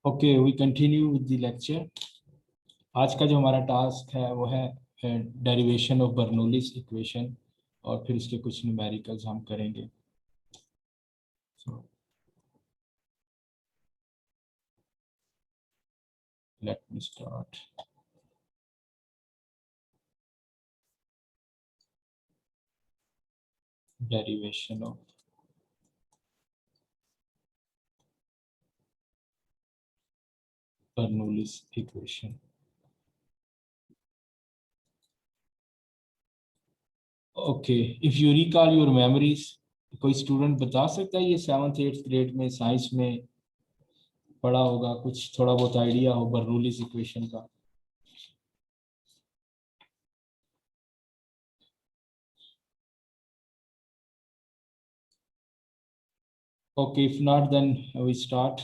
Okay, we continue with the lecture. आज का जो हमारा टास्क है वो है डेरिवेशन ऑफ बर्नौलीज इक्वेशन, और फिर इसके कुछ न्यूमेरिकल्स हम करेंगे। Let me start. Derivation of Bernoulli's equation. Okay, if you recall your memories, कोई स्टूडेंट बता सकता है ये 7th 8th ग्रेड में साइंस में पढ़ा होगा, कुछ थोड़ा बहुत आइडिया हो बर्नौलीज इक्वेशन का? Okay, if not then we start.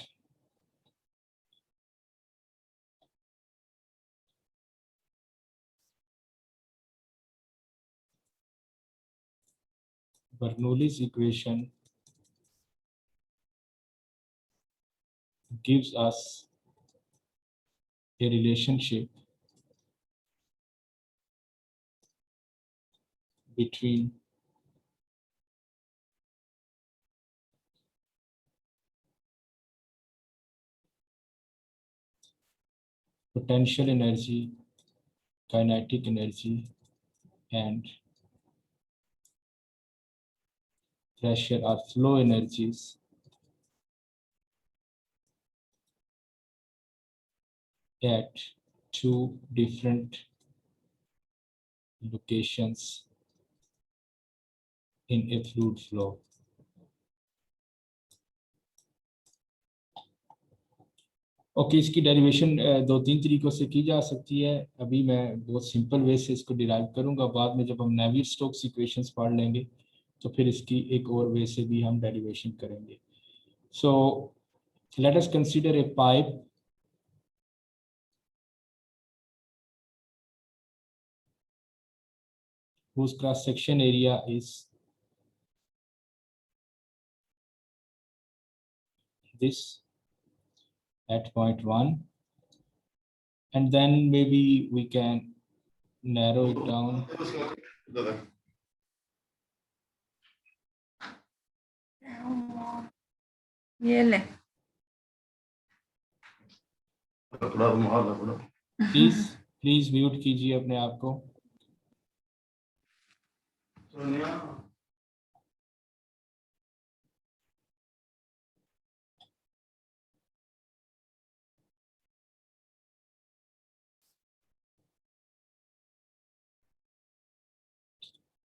Bernoulli's equation gives us a relationship between potential energy, kinetic energy, and pressure or flow energies at two different locations in a fluid flow. Okay, इसकी derivation दो तीन तरीकों से की जा सकती है। अभी मैं बहुत सिंपल वे से इसको डिराइव करूंगा, बाद में जब हम नेवियर-स्टोक्स इक्वेशंस पढ़ लेंगे तो फिर इसकी एक और वे से भी हम डेरिवेशन करेंगे। So let us consider a pipe whose cross section area is this at point 1, and then maybe we can narrow it down. ये ले प्लीज म्यूट कीजिए अपने आप को।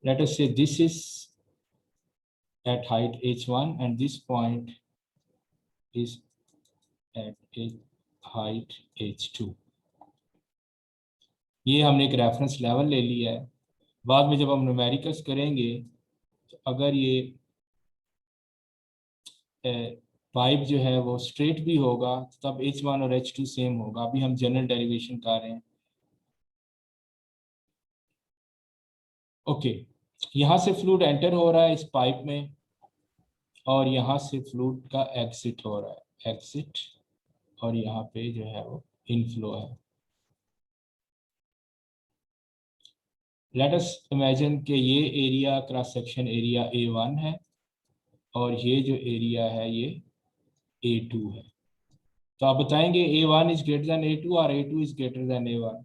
Let us say this is at height h1 and this point is at a height h2। ये हमने एक reference level ले लिया है। बाद में जब हम न्यूमेरिकल्स करेंगे तो अगर ये पाइप जो है वो स्ट्रेट भी होगा तब h1 और h2 सेम होगा। अभी हम जनरल डेरिवेशन कर रहे हैं। ओके, यहाँ से फ्लूइड एंटर हो रहा है इस पाइप में और यहाँ से फ्लूइड का एग्जिट हो रहा है, एग्जिट, और यहाँ पे जो है वो इनफ्लो है। लेट अस इमेजिन कि ये area cross section area A1 है और ये जो एरिया है ये A2 है। तो आप बताएंगे A1 is greater than A2 और A2 is greater than A1?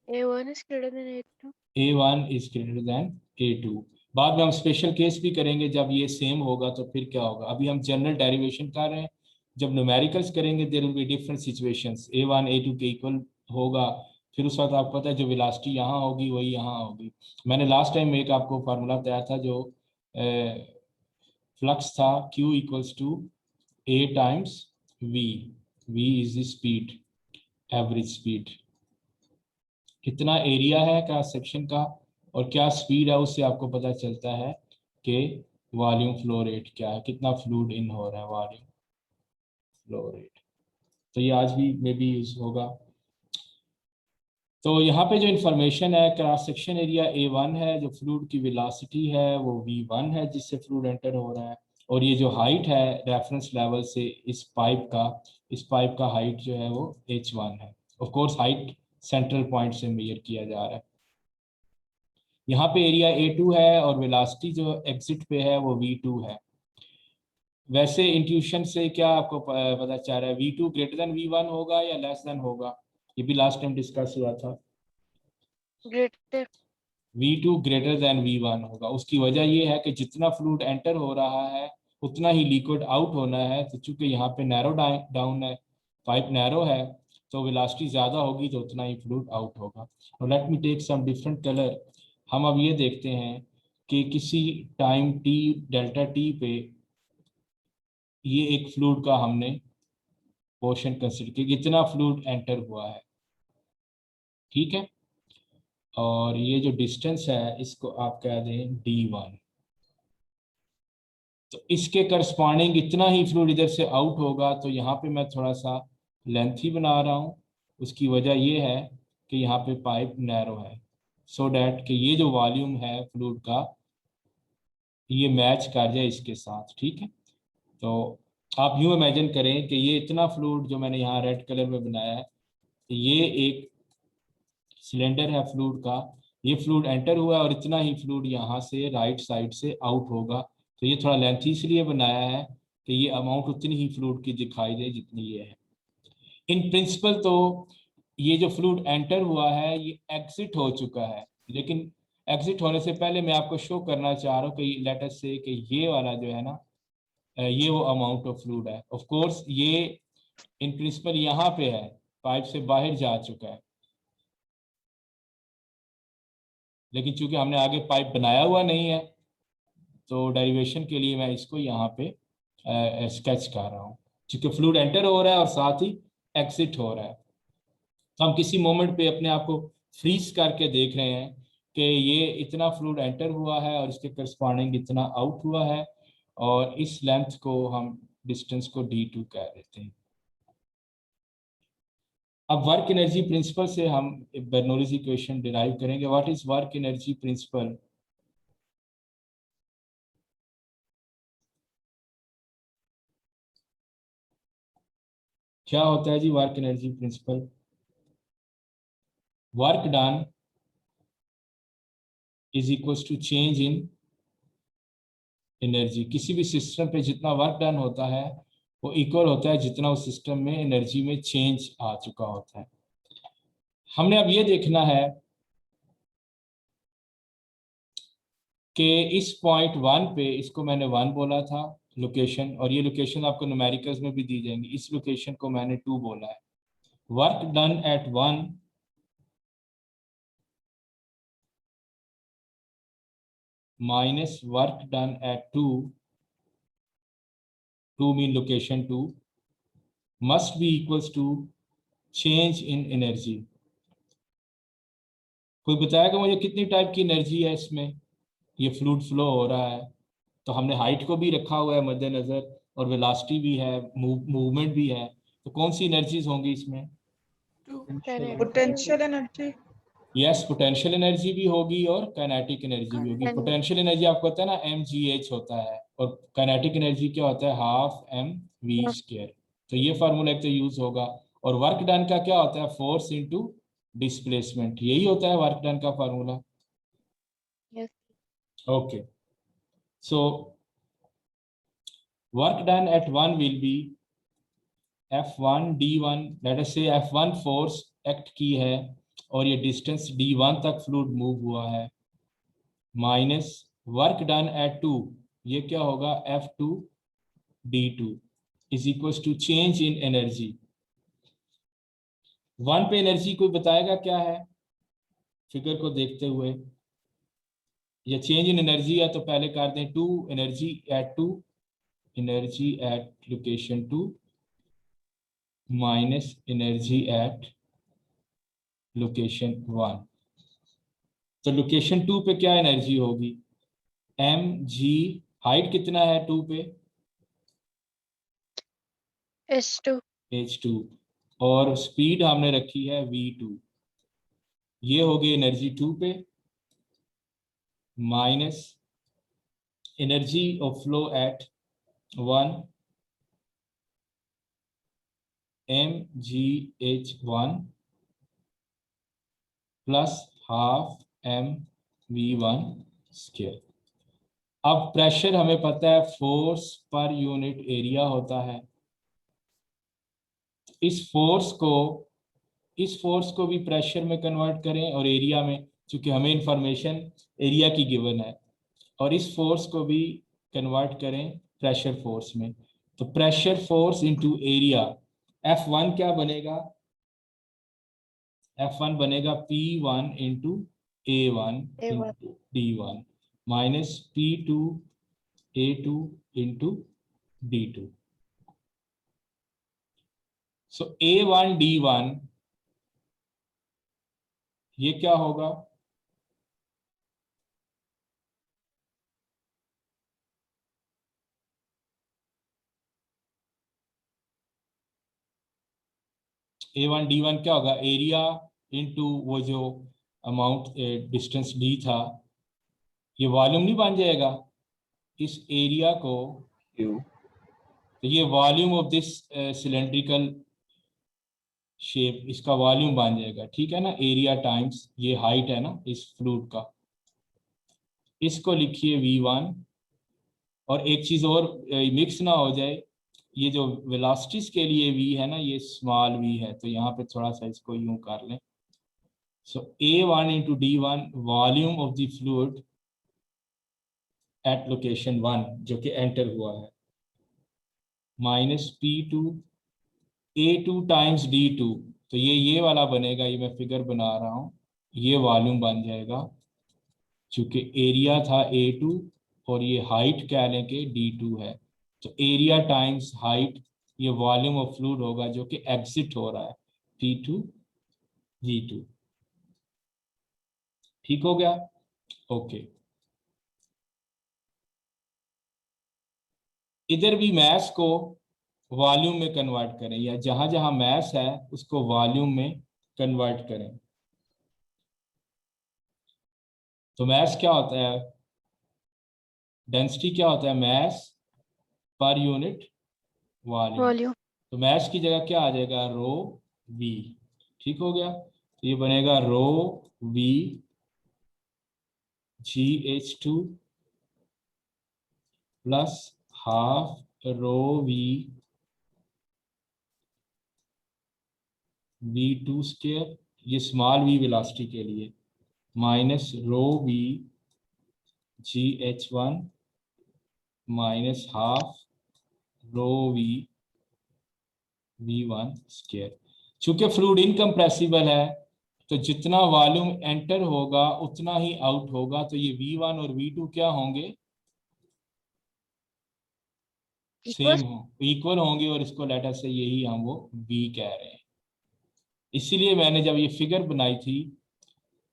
A1 is greater than A2. A1 is greater than A2। बाद में हम स्पेशल केस भी करेंगे जब ये सेम होगा तो फिर क्या होगा। अभी हम जनरल डेरिवेशन कर रहे हैं। जब न्यूमेरिकल्स करेंगे there will be different situations. A1 A2 के इक्वल होगा, फिर उस वक्त आपको पता है जो वेलोसिटी यहाँ होगी वही यहाँ होगी। मैंने लास्ट टाइम एक आपको फार्मूला बताया था जो फ्लक्स था Q equals to A times V। V is the speed, average speed. कितना एरिया है क्रॉस सेक्शन का और क्या स्पीड है उससे आपको पता चलता है कि वॉल्यूम फ्लो रेट क्या है, कितना फ्लूइड इन हो रहा है, वॉल्यूम फ्लो रेट। तो ये आज भी मे बी यूज होगा। तो यहाँ पे जो इन्फॉर्मेशन है, क्रॉस सेक्शन एरिया A1 है, जो फ्लूइड की वेलोसिटी है वो V1 है जिससे फ्लूइड एंटर हो रहा है, और ये जो हाइट है रेफरेंस लेवल से इस पाइप का हाइट जो है वो h1 है। Of course height central point से मेजर किया जा रहा है। यहाँ पे एरिया A2 है और वेलोसिटी जो एग्जिट पे है वो V2 है। वैसे इंट्यूशन से क्या आपको पता चल रहा है, V2 ग्रेटर देन V1 होगा या लेस देन होगा? ये भी लास्ट टाइम डिस्कस हुआ था। Greater. V2 greater than V1 होगा। उसकी वजह ये है कि जितना फ्लूइड एंटर हो रहा है उतना ही लिक्विड आउट होना है। तो चूंकि यहाँ पे नैरो डाउन है, पाइप नैरो है, तो वेलोसिटी ज़्यादा होगी तो उतना ही फ्लूइड आउट होगा। और let me take some different colour. हम अब ये देखते हैं कि किसी टाइम t डेल्टा t पे ये एक फ्लूइड का हमने पोर्शन कंसिडर किया, कितना फ्लूइड एंटर हुआ है। ठीक है, और ये जो डिस्टेंस है इसको आप कह दें d1। तो इसके करस्पॉन्डिंग इतना ही फ्लूइड इधर से आउट होगा। तो यहाँ पे मैं थोड़ा सा लेंथी बना रहा हूँ। उसकी वजह ये है कि यहाँ पे पाइप नैरो है, सो डैट कि ये जो वॉल्यूम है फ्लूइड का ये मैच कर जाए इसके साथ। ठीक है, तो आप यूँ इमेजिन करें कि ये इतना फ्लूइड जो मैंने यहाँ रेड कलर में बनाया है, ये एक सिलेंडर है फ्लूइड का। ये फ्लूइड एंटर हुआ है और इतना ही फ्लूइड यहाँ से राइट साइड से आउट होगा। तो ये थोड़ा लेंथी इसलिए बनाया है कि ये अमाउंट उतनी ही फ्लूइड की दिखाई दे जितनी ये है। इन प्रिंसिपल तो ये जो फ्लूइड एंटर हुआ है ये एग्जिट हो चुका है, लेकिन एग्जिट होने से पहले मैं आपको शो करना चाह रहा हूँ कि लेट अस से कि ये वाला जो है ना, ये वो अमाउंट ऑफ फ्लूइड है। ऑफ कोर्स ये इन प्रिंसिपल यहाँ पे है, पाइप से बाहर जा चुका है, लेकिन चूंकि हमने आगे पाइप बनाया हुआ नहीं है तो डेरिवेशन के लिए मैं इसको यहाँ पे स्केच कर रहा हूँ। क्योंकि फ्लूइड एंटर हो रहा है और साथ ही एग्जिट हो रहा है, तो हम किसी मोमेंट पे अपने आप को फ्रीज करके देख रहे हैं कि ये इतना फ्लूइड एंटर हुआ है और इसके करस्पॉन्डिंग इतना आउट हुआ है, और इस लेंथ को हम डिस्टेंस को d2 कह देते हैं। अब वर्क एनर्जी प्रिंसिपल से हम बर्नौलीज इक्वेशन डिराइव करेंगे। What is work energy principle? क्या होता है जी work energy principle? Work done is equals to change in energy. किसी भी सिस्टम पे जितना वर्क डन होता है वो इक्वल होता है जितना उस सिस्टम में एनर्जी में चेंज आ चुका होता है। हमने अब ये देखना है कि इस पॉइंट 1 पे, इसको मैंने 1 बोला था लोकेशन, और ये लोकेशन आपको न्यूमेरिकल्स में भी दी जाएंगी, इस लोकेशन को मैंने 2 बोला है। Work done at 1 minus work done at 2, 2 mean location 2, must be equals to change in energy. कोई बताएगा मुझे कितनी टाइप की एनर्जी है इसमें? ये फ्लूइड फ्लो हो रहा है तो हमने हाइट को भी रखा हुआ है मद्देनजर, और वेलोसिटी भी है, मूवमेंट भी है, तो कौन सी एनर्जीज होंगी इसमें? Potential energy. Yes, potential energy भी होगी और काइनेटिक एनर्जी भी होगी। पोटेंशियल एनर्जी आपको पता है ना mgh होता है, और काइनेटिक एनर्जी क्या होता है, हाफ mv²। तो ये फार्मूला एक तो यूज होगा। और वर्क डन का क्या होता है, फोर्स इनटू डिस्प्लेसमेंट, यही होता है वर्क डन का formula. Yes. Okay, so work done at 1 will be F1 D1। Let us से F1 फोर्स एक्ट की है और ये डिस्टेंस D1 तक फ्लूइड मूव हुआ है, माइनस वर्क डन एट 2, ये क्या होगा F2 D2 is equal to change in energy. 1 पे एनर्जी कोई बताएगा क्या है फिगर को देखते हुए? या चेंज इन एनर्जी है तो पहले कर दें 2 energy at 2, energy at location 2 minus energy at location 1। तो लोकेशन 2 पे क्या एनर्जी होगी, mg, हाइट कितना है 2 पे, S2। h2, और स्पीड हमने रखी है v2। ये होगी एनर्जी 2 पे minus energy of flow at 1 mgh1 plus half mv1 square. अब प्रेशर हमें पता है फोर्स पर यूनिट एरिया होता है। इस फोर्स को भी प्रेशर में कन्वर्ट करें और एरिया में, क्योंकि हमें इंफॉर्मेशन एरिया की गिवन है, और इस फोर्स को भी कन्वर्ट करें प्रेशर फोर्स में। तो pressure force into area, F1 क्या बनेगा? F1 बनेगा P1 into A1 A1 into D1 minus P2 A2 into D2। सो A1 D1 ये क्या होगा? A1 D1 क्या होगा? एरिया इंटू वो जो अमाउंट डिस्टेंस D था, ये वॉल्यूम नहीं बन जाएगा इस एरिया को? तो ये volume of this cylindrical shape, इसका वॉल्यूम बन जाएगा, ठीक है ना? एरिया टाइम्स ये हाइट है ना इस फ्लूइड का, इसको लिखिए V1। और एक चीज और मिक्स ना हो जाए, ये जो वेलोसिटीज के लिए V है ना, ये स्मॉल v है, तो यहाँ पे थोड़ा सा इसको यूं कर लें। So A1 into D1 volume of the fluid at location 1 जो कि एंटर हुआ है, minus P2 A2 times D2। तो ये वाला बनेगा, ये मैं फिगर बना रहा हूँ, ये वॉल्यूम बन जाएगा चूंकि एरिया था A2 और ये हाइट क्या लें कि D2 है, तो एरिया टाइम्स हाइट, ये वॉल्यूम ऑफ फ्लूइड होगा जो कि एग्जिट हो रहा है, P2 G2। ठीक हो गया? ओके। इधर भी मैस को वॉल्यूम में कन्वर्ट करें, या जहां जहां मैस है उसको वॉल्यूम में कन्वर्ट करें। तो मैस क्या होता है? डेंसिटी क्या होता है? Mass per unit volume. Volume तो मैस की जगह क्या आ जाएगा? Rho V. ठीक हो गया? तो ये बनेगा rho V GH2 plus half rho V V2 square, ये स्मॉल v वेलोसिटी के लिए, minus rho V GH1 minus half rho V V1 square. चूंकि फ्लूइड इनकम्प्रेसिबल है, तो जितना वॉल्यूम एंटर होगा उतना ही आउट होगा, तो ये V1 और V2 क्या होंगे? इक्वल सेम हो, इक्वल होंगे, और इसको लेटर से यही हम वो V कह रहे हैं। इसीलिए मैंने जब ये फिगर बनाई थी,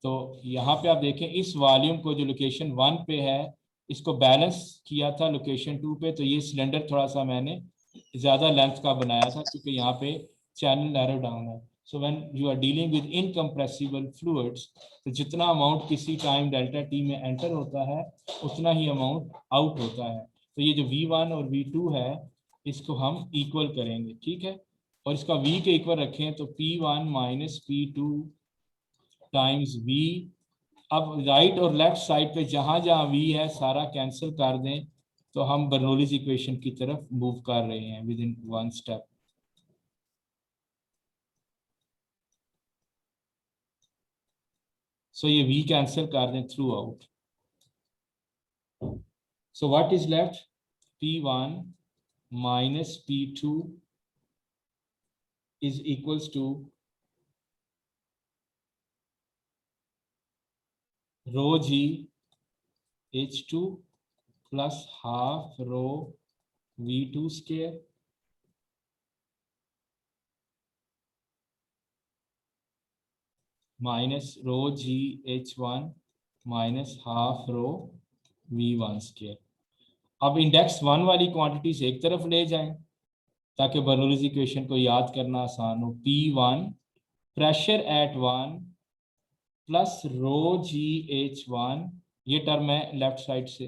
तो यहाँ पे आप देखें इस वॉल्यूम को जो लोकेशन 1 पे है, इसको बैलेंस किया था लोकेशन 2 पे, तो ये सिलेंडर थोड़ा सा मैंने ज़्यादा लेंथ का बनाया था क्योंकि यहाँ पे चैनल नैरो डाउन है। So when you are dealing with incompressible fluids, तो जितना अमाउंट किसी टाइम डेल्टा टी में एंटर होता है उतना ही अमाउंट आउट होता है। तो ये जो V1 और V2 है इसको हम इक्वल करेंगे, ठीक है? और इसका V के इक्वल रखें तो P1 minus P2 times V। अब राइट और लेफ्ट साइड पे जहां जहां V है सारा कैंसिल कर दें, तो हम बर्नौलीज इक्वेशन की तरफ मूव कर रहे हैं within one step. So ये V कैंसिल कर दें throughout. So what is left? P1 minus P2 is equals to rho GH2 plus half rho V2 square minus rho GH1 minus half rho V1 square. अब index 1 वाली quantities एक तरफ ले जाएं ताकि Bernoulli's equation को याद करना आसान हो। P1 pressure at 1 plus rho GH1, ये टर्म मैं लेफ्ट साइड से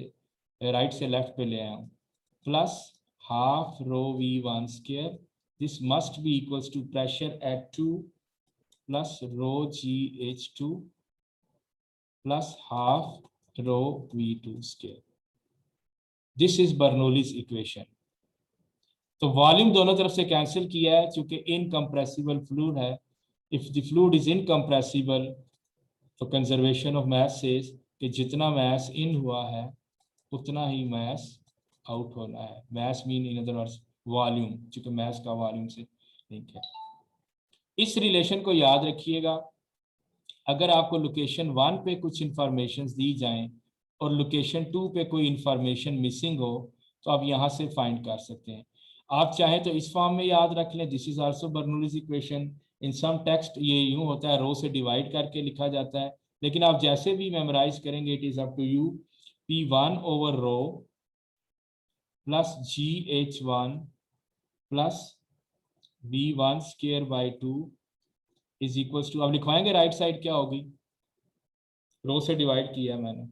राइट से लेफ्ट पे ले आया हूँ, plus half rho V1 square. This must be equals to pressure at 2 plus rho GH2 plus half rho V2 square. This is Bernoulli's equation. तो volume दोनों तरफ से कैंसिल किया है क्योंकि इनकम्प्रेसिबल फ्लूइड है. If the fluid is incompressible तो conservation of mass says कि जितना मास इन हुआ है उतना ही मास आउट होना है. Mass mean in other words volume, क्योंकि मास का वॉल्यूम से लिंक है. इस रिलेशन को याद रखिएगा. अगर आपको लोकेशन 1 पे कुछ इंफॉर्मेशन दी जाएं और लोकेशन 2 पे कोई इंफॉर्मेशन मिसिंग हो तो आप यहाँ से फाइंड कर सकते हैं. आप चाहें तो इस फॉर्म में याद रख लें. This is also Bernoulli's equation. In some text ये यूं होता है, रो से डिवाइड करके लिखा जाता है, लेकिन आप जैसे भी मेमोराइज करेंगे it is up to you. P1 over rho plus GH1 plus V1 square by 2 is equals to, अब लिखवाएंगे राइट साइड क्या होगी. रो से डिवाइड किया मैंने.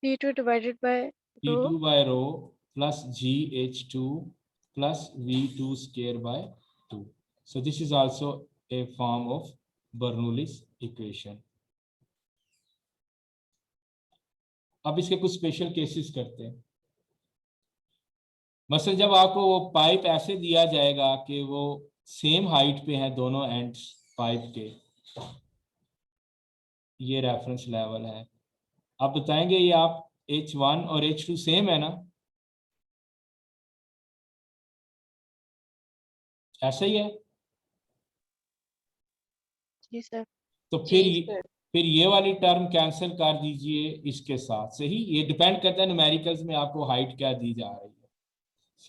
P2 divided by P2 rho. by rho plus GH2 plus V2 square by 2. So this is also a form of Bernoulli's equation. अब इसके कुछ स्पेशल केसेस करते हैं. मसलन जब आपको वो पाइप ऐसे दिया जाएगा कि वो सेम हाइट पे हैं दोनों एंड्स पाइप के, ये रेफरेंस लेवल है. आप बताएंगे ये आप H1 और H2 सेम है ना, ऐसा ही है. जी सर. तो फिर ये वाली टर्म कैंसिल कर दीजिए इसके साथ. सही, ये डिपेंड करता है न्यूमेरिकल्स में आपको हाइट क्या दी जा रही है.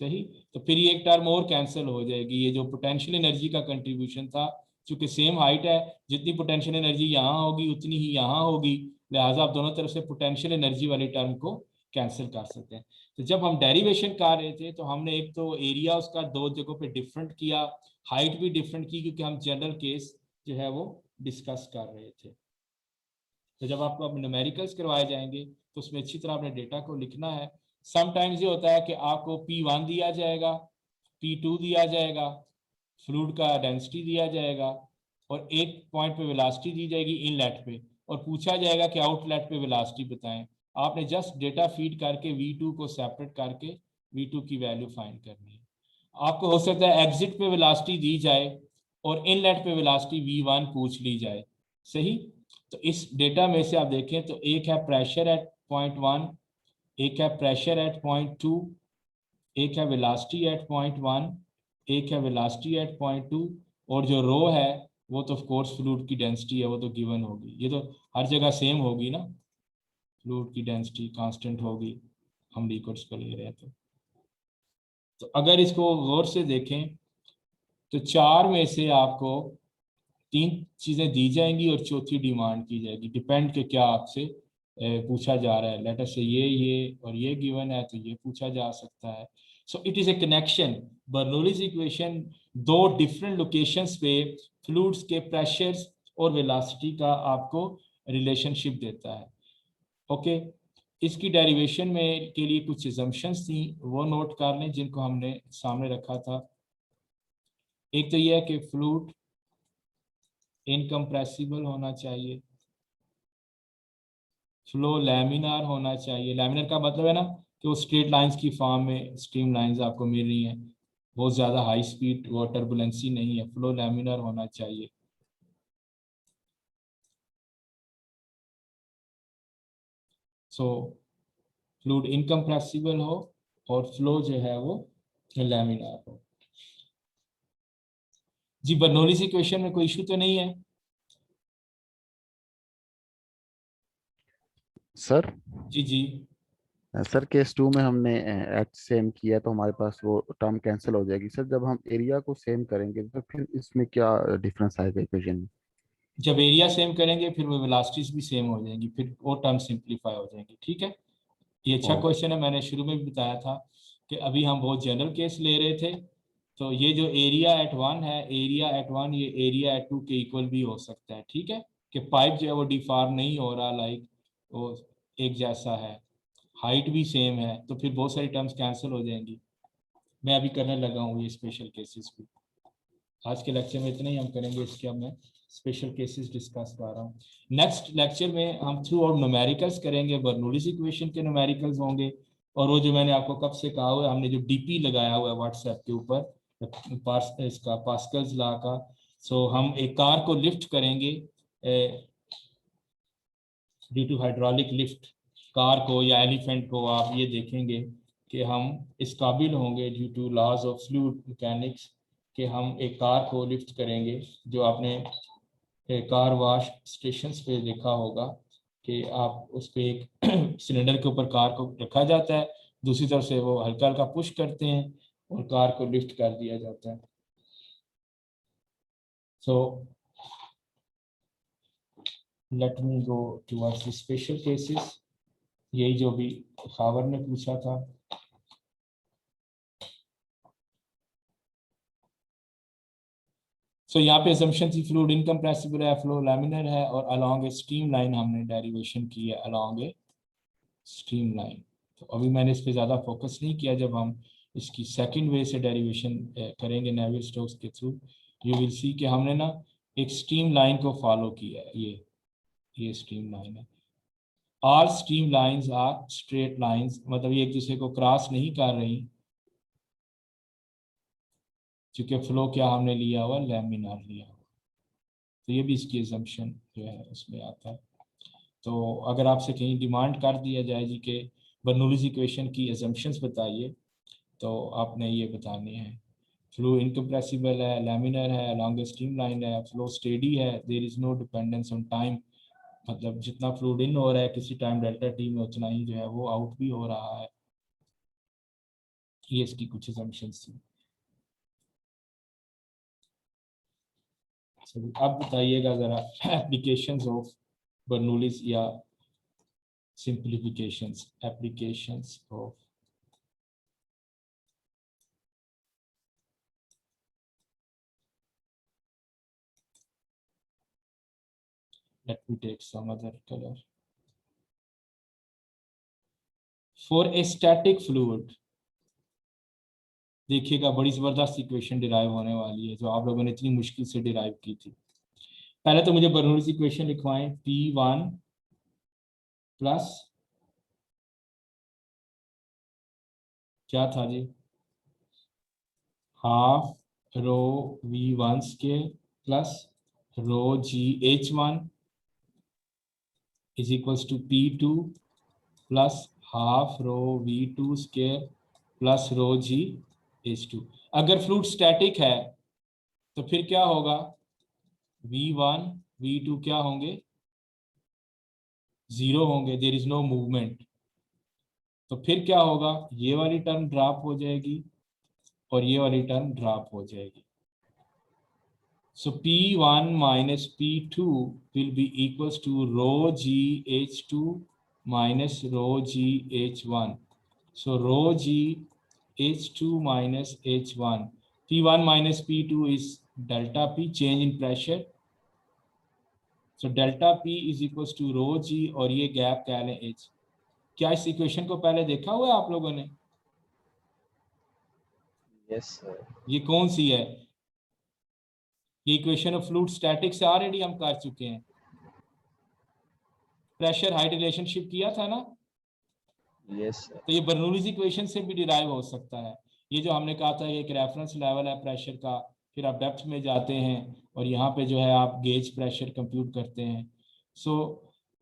सही, तो फिर ये एक टर्म और कैंसिल हो जाएगी. ये जो पोटेंशियल एनर्जी का कंट्रीब्यूशन था, चूंकि सेम हाइट है, जितनी पोटेंशियल एनर्जी यहाँ होगी उतनी ही यहाँ होगी, लिहाजा आप दोनों तरफ से पोटेंशियल एनर्जी वाली टर्म को कैंसिल कर सकते हैं. तो जब हम डेरिवेशन कर रहे थे तो हमने एक तो एरिया उसका दो जगहों पे डिफरेंट किया, हाइट भी डिफरेंट की, क्योंकि हम जनरल केस जो है वो डिस्कस कर रहे थे. तो जब आपको अब न्यूमेरिकल्स करवाए जाएंगे तो उसमें अच्छी तरह अपने डेटा को लिखना है. समटाइम्स ये होता है कि आपको P1 दिया जाएगा, P2 दिया जाएगा, फ्लूइड का डेंसिटी दिया जाएगा और एक पॉइंट पे वेलोसिटी दी जाएगी इनलेट पे, और पूछा जाएगा कि आउटलेट पे वेलोसिटी बताएं. आपने जस्ट डेटा फीड करके V2 को सेपरेट करके V2 की वैल्यू फाइंड करनी है. आपको हो सकता है एग्जिट पे वेलोसिटी दी जाए और इनलेट पे वेलोसिटी V1 पूछ ली जाए. सही, तो इस डेटा में से आप देखें तो एक है प्रेशर एट पॉइंट 1, एक है प्रेशर एट पॉइंट 2, एक है वेलोसिटी एट पॉइंट 1, एक है वेलोसिटी एट पॉइंट 2, और जो रो है वो तो ऑफ कोर्स फ्लूइड की डेंसिटी है, वो तो गिवन होगी. ये तो हर जगह सेम होगी ना, फ्लूइड की डेंसिटी कांस्टेंट होगी, हम लिक्विड्स को ले रहे हैं. तो अगर इसको गौर से देखें तो 4 में से आपको 3 चीजें दी जाएंगी और चौथी डिमांड की जाएगी. डिपेंड के क्या आपसे पूछा जा रहा है. लेटर से ये और ये गिवन है तो ये पूछा जा सकता है. So it is a connection. Bernoulli's equation दो डिफरेंट लोकेशंस पे फ्लूइड्स के प्रेशर्स और वेलोसिटी का आपको रिलेशनशिप देता है. ओके, इसकी डेरिवेशन में के लिए कुछ assumptions थी, वो नोट कर लें जिनको हमने सामने रखा था. एक तो यह है कि फ्लूइड इनकम्प्रेसिबल होना चाहिए, फ्लो लैमिनार होना चाहिए. लैमिनार का मतलब है ना कि वो स्ट्रेट लाइंस की फॉर्म में स्ट्रीम लाइंस आपको मिल रही हैं, बहुत ज़्यादा हाई स्पीड वो टर्बुलेंसी नहीं है. फ्लो लैमिनार होना चाहिए. सो फ्लूइड इनकम्प्रेसिबल हो और फ्लो जो है वो लैमिनार हो. जी, बर्नौलीज इक्वेशन में कोई इशू तो नहीं है सर? जी जी. सर केस 2 में हमने एच सेम किया तो हमारे पास वो टर्म कैंसिल हो जाएगी. सर जब हम एरिया को सेम करेंगे तो फिर इसमें क्या डिफरेंस आएगा इक्वेशन में? जब एरिया सेम करेंगे फिर वो वेलोसिटीज भी सेम हो जाएंगी, फिर वो टर्म सिंप्लीफाई हो जाएंगी. ठीक है, ये अच्छा क्वेश्चन है. मैंने शुरू में भी बताया था कि अभी हम बहुत जनरल केस ले रहे थे. तो ये जो एरिया एट 1 है, एरिया एट 1 ये एरिया एट 2 के इक्वल भी हो सकता है. ठीक है, कि पाइप जो है वो डिफॉर्म नहीं हो रहा, लाइक वो एक जैसा है, हाइट भी सेम है, तो फिर बहुत सारी टर्म्स कैंसिल हो जाएंगी. मैं अभी करने लगा हूँ ये स्पेशल केसेस भी। आज के लेक्चर में इतना ही हम करेंगे, इसके अब मैं स्पेशल केसेस डिस्कस कर रहा हूँ। नेक्स्ट लेक्चर में हम थ्रू आउट न्यूमेरिकल्स करेंगे, बर्नौलीज इक्वेशन के न्यूमेरिकल्स होंगे, और वो जो मैंने आपको कब से कहा हुआ है, हमने जो डीपी लगाया हुआ है व्हाट्सएप के ऊपर इसका पास्कल्स लॉ का। सो हम एक कार को लिफ्ट करेंगे due to hydraulic lift, car को या एलिफेंट को आप ये देखेंगे कि हम इस काबिल होंगे due to laws of fluid mechanics कि हम एक कार को लिफ्ट करेंगे, जो आपने कार वॉश स्टेशंस पे देखा होगा कि आप उस पे एक सिलेंडर के ऊपर कार को रखा जाता है, दूसरी तरफ से वो हल्का हल्का पुश करते हैं और कार को लिफ्ट कर दिया जाता है। So let me go towards the special cases. यही जो भी खावर ने पूछा था। सो यहाँ पे assumption थी फ्लूइड इनकम्प्रेसिबल है, फ्लो लैमिनर है, और अलोंग ए स्ट्रीम लाइन हमने डेरिवेशन की है, अलोंग ए स्ट्रीम लाइन। तो अभी मैंने इस पे ज़्यादा फोकस नहीं किया। जब हम इसकी सेकंड वे से डेरिवेशन करेंगे नेविल स्टोक्स के थ्रू, यू विल सी कि हमने ना एक स्ट्रीम लाइन को फॉलो किया है। ये स्ट्रीम लाइन है। All streamlines are straight lines, मतलब ये एक दूसरे को क्रॉस नहीं कर रही, क्योंकि फ्लो क्या हमने लिया हुआ, लैमिनार लिया हुआ। तो ये भी इसकी assumption जो है उसमें आता है। तो अगर आपसे कहीं डिमांड कर दिया जाए जी कि बर्नौलीज इक्वेशन की assumptions बताइए, तो आपने ये बताने हैं फ्लो इनकम्प्रेसिबल है, लैमिनर है, लॉन्ग स्ट्रीम लाइन है, फ्लो स्टेडी है, there is no dependence on time, मतलब जितना फ्लूइड इन हो रहा है किसी टाइम डेल्टा टी में, उतना ही जो है वो आउट भी हो रहा है। ये इसकी कुछ assumptions थी। अब बताइएगा जरा एप्लीकेशंस ऑफ बर्नौलीज या simplifications, applications of let me take some other color. For a static fluid, देखिएगा बड़ी जबरदस्त इक्वेशन डिराइव होने वाली है जो आप लोगों ने इतनी मुश्किल से डिराइव की थी। पहले तो मुझे बर्नौलीज इक्वेशन लिखवाएं, P1 प्लस क्या था जी, half rho V1 square plus rho GH1 is equals to P2 plus half rho V2 square plus rho GH2। अगर फ्लूइड स्टैटिक है तो फिर क्या होगा, V1 V2 क्या होंगे, जीरो होंगे, देयर इज नो मूवमेंट। तो फिर क्या होगा, ये वाली टर्म ड्रॉप हो जाएगी और ये वाली टर्म ड्रॉप हो जाएगी। So P1 minus P2 will be equals to rho GH2 minus rho GH1। So rho GH2 minus H1, P1 minus P2 is delta P, change in pressure. So delta P is equals to rho G और ये gap क्या है H। क्या इस equation को पहले देखा हुआ है आप लोगों ने? Yes sir. ये कौन सी है? ये इक्वेशन ऑफ फ्लूइड स्टैटिक से ऑलरेडी हम कर चुके हैं। प्रेशर हाइट रिलेशनशिप किया था ना? Yes sir. तो ये बर्नौलीज इक्वेशन से भी डिराइव हो सकता है। ये जो हमने कहा था एक रेफरेंस लेवल है प्रेशर का, फिर आप डेप्थ में जाते हैं और यहाँ पे जो है आप गेज प्रेशर कंप्यूट करते हैं। So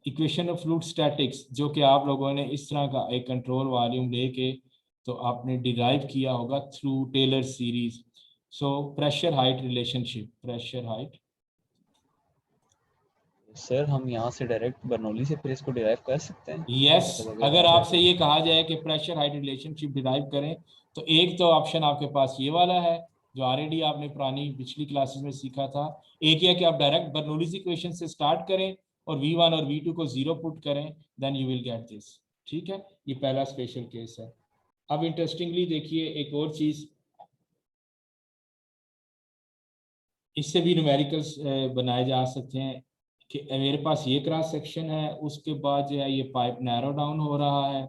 equation of fluid statics जो कि आप लोगों ने इस तरह का एक कंट्रोल वॉल्यूम लेके तो आपने डिराइव किया होगा through Taylor series. So pressure height relationship, pressure height. Sir हम यहाँ से डायरेक्ट बर्नौली से फिर इसको डिराइव कर सकते हैं? यस, मतलब अगर हम आपसे ये कहा जाए कि प्रेशर हाइट रिलेशनशिप डिराइव करें तो एक तो ऑप्शन आपके पास ये वाला है जो ऑलरेडी आपने पुरानी पिछली क्लासेस में सीखा था। एक है कि आप डायरेक्ट बर्नौलीज इक्वेशन से स्टार्ट करें और V1 और V2 को जीरो पुट करें, then you will get this. ठीक है, ये पहला स्पेशल केस है। अब इंटरेस्टिंगली देखिए एक और चीज, इससे भी न्यूमेरिकल्स बनाए जा सकते हैं कि मेरे पास ये क्रॉस सेक्शन है, उसके बाद जो है ये पाइप नैरो डाउन हो रहा है,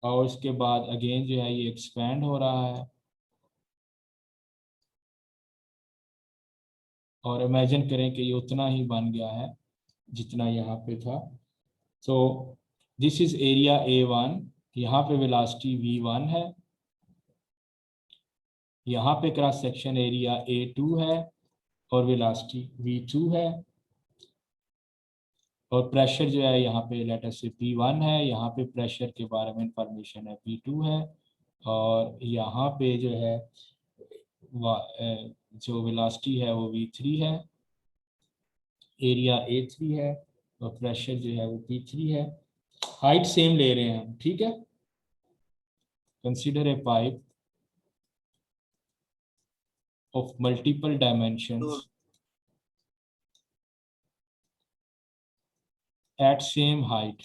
और उसके बाद अगेन जो है ये एक्सपेंड हो रहा है, और इमेजिन करें कि ये उतना ही बन गया है जितना यहाँ पे था। So this is area A1, यहाँ पे वेलोसिटी V1 है, यहाँ पे क्रॉस सेक्शन एरिया A2 है और वेलोसिटी V2 है, और प्रेशर जो है यहाँ पे लेट अस से P1 है, यहाँ पे प्रेशर के बारे में इंफॉर्मेशन है P2 है, और यहाँ पे जो है जो वेलोसिटी है वो V3 है, एरिया A3 है, और प्रेशर जो है वो P3 है। हाइट सेम ले रहे हैं हम, ठीक है। Consider a pipe of multiple dimensions at same height.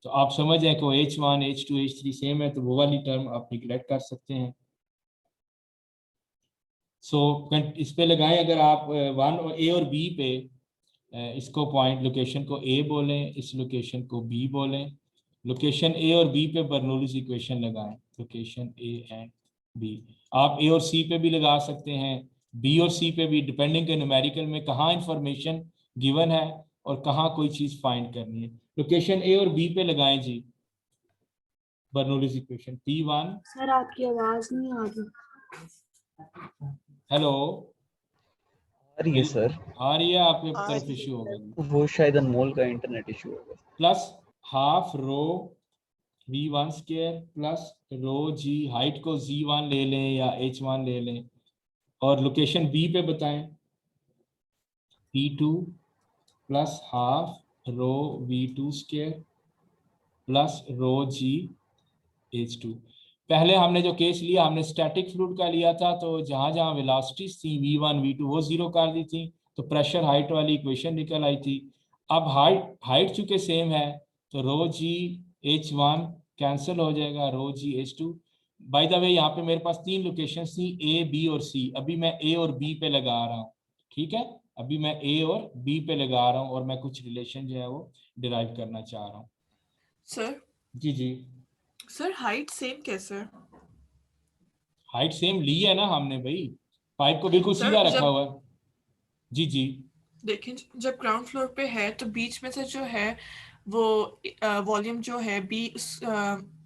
तो आप समझ जाए कि H1 H2 H3 सेम है, तो वो वाली टर्म आप निगलेक्ट कर सकते हैं। सो इस पे लगाएं, अगर आप वन और ए और बी पे इसको पॉइंट लोकेशन को ए बोलें, इस लोकेशन को बी बोलें, लोकेशन ए और बी पे बर्नौलीज इक्वेशन लगाएं, लोकेशन ए एंड बी। आप ए और सी पे भी लगा सकते हैं, बी और सी पे भी, डिपेंडिंग के न्यूमेरिकल में कहाँ इंफॉर्मेशन गिवन है और कहाँ कोई चीज फाइंड करनी है। लोकेशन ए और बी पे लगाएं जी बर्नौलीज इक्वेशन P1। सर आपकी आवाज नहीं आ रही। हेलो, आ रही है सर, आ रही है? आपके तरफ इशू होगा, वो शायद अनमोल का इंटरनेट इशू होगा। Plus half rho V1 square plus rho G, height को Z1 ले लें या H1 ले लें, और लोकेशन बी पे बताएं P2 plus half rho V2 square plus rho G H2। पहले हमने जो केस लिया, हमने स्टैटिक फ्लूइड का लिया था, तो जहां जहां वेलोसिटीज थी V1 V2 वो जीरो कर दी थी, तो प्रेशर हाइट वाली इक्वेशन निकल आई थी। अब हाइट चूंकि सेम है तो रो जी H1 कैंसिल हो जाएगा, रो G H2। By the way यहाँ पे मेरे पास तीन लोकेशन थी A B और C, अभी मैं A और B पे लगा रहा हूँ, ठीक है। अभी मैं A और B पे लगा रहा हूँ और मैं कुछ रिलेशन जो है वो डिराइव करना चाह रहा हूँ। सर जी जी, सर हाइट सेम कैसे? हाइट सेम ली है ना हमने भाई, पाइप को बिल्कुल सर, सीधा रखा जब- हुआ है। जी जी, देखिए जब ग्राउंड फ्लोर पे है तो बीच में से जो है वो वॉल्यूम जो है बी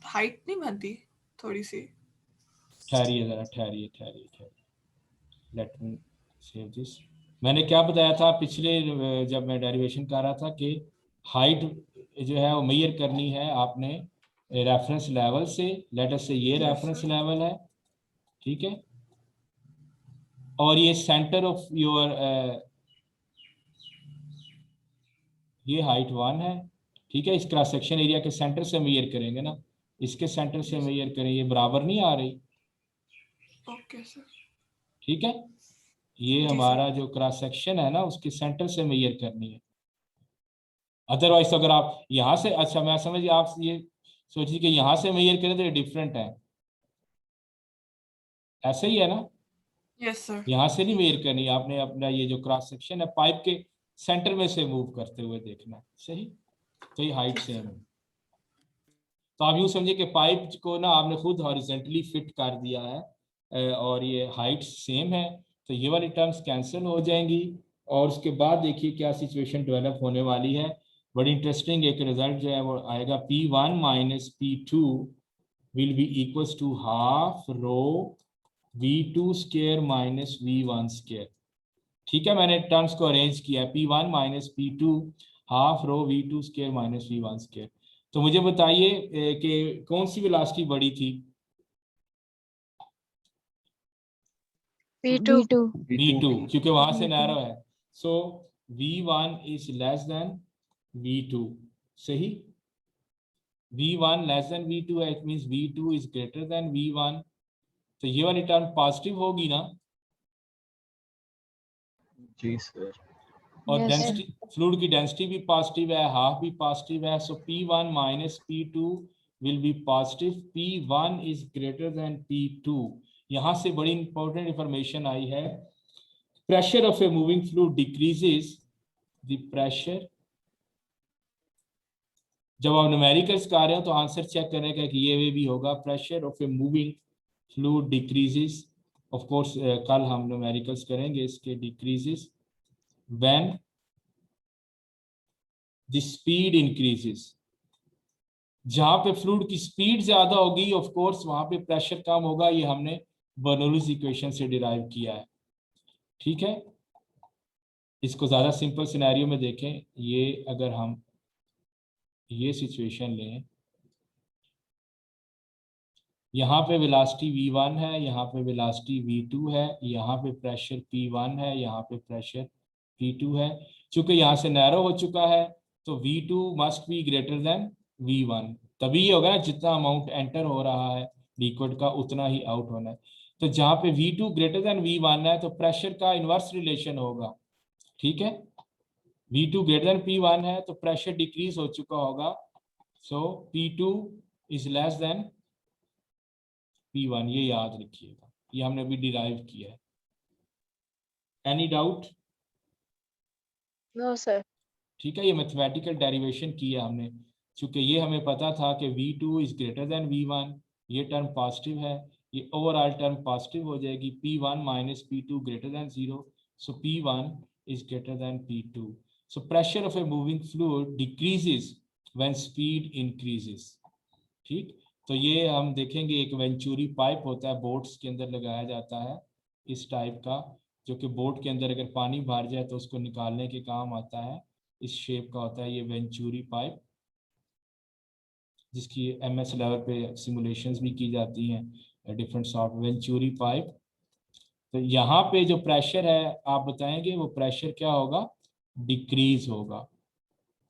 हाइट नहीं बनती थोड़ी सी? ठहरिए जरा, ठहरिए, लेट मी सेव दिस। मैंने क्या बताया था पिछले जब मैं डेरिवेशन कर रहा था कि हाइट जो है वो मेजर करनी है आपने रेफरेंस लेवल से, लेट अस से ये Yes, रेफरेंस sir. लेवल है, ठीक है, और ये सेंटर ऑफ योर ये हाइट 1 है, ठीक है। इस क्रॉस सेक्शन एरिया के सेंटर से मेजर करेंगे ना, इसके सेंटर से मेजर करें, ये बराबर नहीं आ रही, ओके सर। ठीक है। ये जी हमारा जो क्रॉस सेक्शन है ना उसके सेंटर से मेजर करनी है। अदरवाइज अगर आप यहाँ से, अच्छा मैं समझ गया, आप ये सोचिए कि यहाँ से मेजर करें तो ये डिफरेंट है, ऐसे ही है ना। Yes sir. यहाँ से नहीं मेजर करनी, आपने अपना ये जो क्रॉस सेक्शन है पाइप के सेंटर में से मूव करते हुए देखना है, सही। तो ये हाइट सेम है। तो आप यूँ समझिए कि पाइप को ना आपने खुद हॉरिजेंटली फिट कर दिया है और ये हाइट सेम है, तो ये वाली टर्म्स कैंसिल हो जाएंगी। और उसके बाद देखिए क्या सिचुएशन डेवलप होने वाली है, बड़ी इंटरेस्टिंग एक रिजल्ट जो है वो आएगा। P1 minus P2 will be equals to half rho V2 square minus V1 square, ठीक है। मैंने टर्म्स को अरेंज किया है, P1 minus P2 half rho V2 square minus V1 square. तो मुझे बताइए कि कौन सी वेलोसिटी बड़ी थी? V2 V2, क्योंकि वहां से नैरो है, सो V1 is less than V2, सही। V1 लेस देन V2 है, it means V2 is greater than V1, तो ये वाली टर्म पॉजिटिव होगी ना। जी सर। और Yes, sir. डेंसिटी, फ्लूइड की डेंसिटी भी पॉजिटिव है, हाफ भी पॉजिटिव है, सो P1 minus P2 will B positive, P1 is greater than P2। यहाँ से बड़ी इंपॉर्टेंट इंफॉर्मेशन आई है, pressure of a moving fluid decreases, the pressure जब आप न्यूमेरिकल्स कर रहे हो तो आंसर चेक करने का कि ये वे भी होगा, pressure of a moving fluid decreases, of course कल हम न्यूमेरिकल्स करेंगे इसके, decreases when the speed increases, जहां पे फ्लूइड की स्पीड ज्यादा होगी ऑफ कोर्स वहां पे प्रेशर कम होगा, ये हमने बर्नौलीज इक्वेशन से डिराइव किया है। ठीक है, इसको ज्यादा सिंपल सिनेरियो में देखें, ये अगर हम ये सिचुएशन लें, यहाँ पे वेलोसिटी v1 है, यहाँ पे वेलोसिटी v2 है, यहाँ पे प्रेशर p1 है, यहाँ पे प्रेशर p2 है। चूंकि यहाँ से नैरो हो चुका है तो v2 must be greater than v1, तभी ये होगा ना, जितना अमाउंट एंटर हो रहा है लिक्विड का उतना ही आउट होना है। तो जहाँ पे v2 ग्रेटर देन v1 है तो प्रेशर का इनवर्स रिलेशन होगा। ठीक है, v2 ग्रेटर देन p1 है तो प्रेशर डिक्रीज हो चुका होगा, सो p2 is less than p1, ये याद रखिएगा, ये हमने अभी डिराइव किया है। Any doubt? No sir. ठीक है, ये मैथमेटिकल डेरिवेशन किया हमने, चूंकि ये हमें पता था कि v2 is greater than v1, ये टर्म पॉजिटिव है, ये ओवरऑल टर्म पॉजिटिव हो जाएगी, p1 minus p2 greater than 0, so p1 is greater than p2। So pressure of a moving fluid decreases when speed increases. ठीक, तो ये हम देखेंगे, एक वेंचुरी पाइप होता है, बोट्स के अंदर लगाया जाता है इस टाइप का, जो कि बोट के अंदर अगर पानी भर जाए तो उसको निकालने के काम आता है, इस शेप का होता है ये वेंचुरी पाइप, जिसकी MS लेवल पे सिमुलेशंस भी की जाती हैं, डिफरेंट सॉर्ट वेंचुरी पाइप। तो यहाँ पे जो प्रेशर है आप बताएंगे वो प्रेशर क्या होगा, डिक्रीज होगा,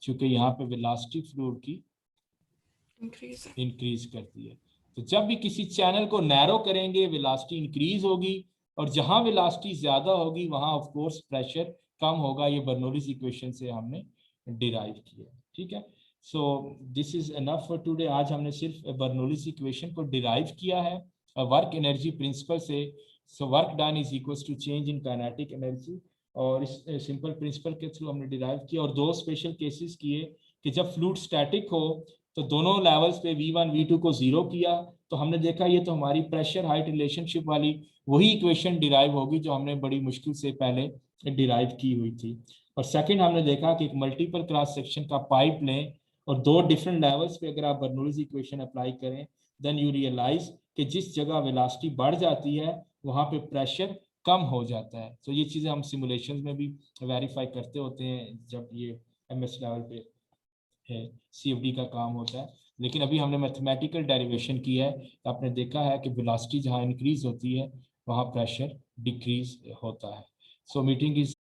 क्योंकि यहाँ पे वेलोसिटी फ्लूइड की इंक्रीज करती है। तो जब भी किसी चैनल को नैरो करेंगे वेलोसिटी इंक्रीज होगी, और जहां वेलोसिटी ज्यादा होगी वहां ऑफ कोर्स प्रेशर कम होगा, ये बर्नौलीज इक्वेशन से हमने डिराइव किया। ठीक है, so this is enough for today. आज हमने सिर्फ बर्नौलीज इक्वेशन को डिराइव किया है वर्क एनर्जी प्रिंसिपल से। So work done is equals to change in kinetic energy, और इस सिंपल प्रिंसिपल के थ्रू हमने डिराइव किया। और दो स्पेशल केसेस किए कि जब फ्लूइड स्टैटिक हो तो दोनों लेवल्स पे v1 v2 को 0 किया, तो हमने देखा ये तो हमारी प्रेशर हाइट रिलेशनशिप वाली वही इक्वेशन डिराइव होगी जो हमने बड़ी मुश्किल से पहले डिराइव की हुई थी। और सेकंड हमने देखा कि एक मल्टीपल क्रॉस सेक्शन का पाइप लें और दो डिफरेंट लेवल्स पे अगर आप बर्नौलीज इक्वेशन अप्लाई करें, देन यू रियलाइज कि जिस जगह वेलोसिटी बढ़ जाती है वहाँ पे प्रेशर कम हो जाता है। तो ये चीज़ें हम सिमुलेशन में भी वेरीफाई करते होते हैं जब ये MS लेवल पे है, CFD का काम होता है। लेकिन अभी हमने मैथमेटिकल डेरिवेशन किया है, आपने देखा है कि वेलोसिटी जहाँ इंक्रीज होती है वहाँ प्रेशर डिक्रीज होता है। सो मीटिंग इज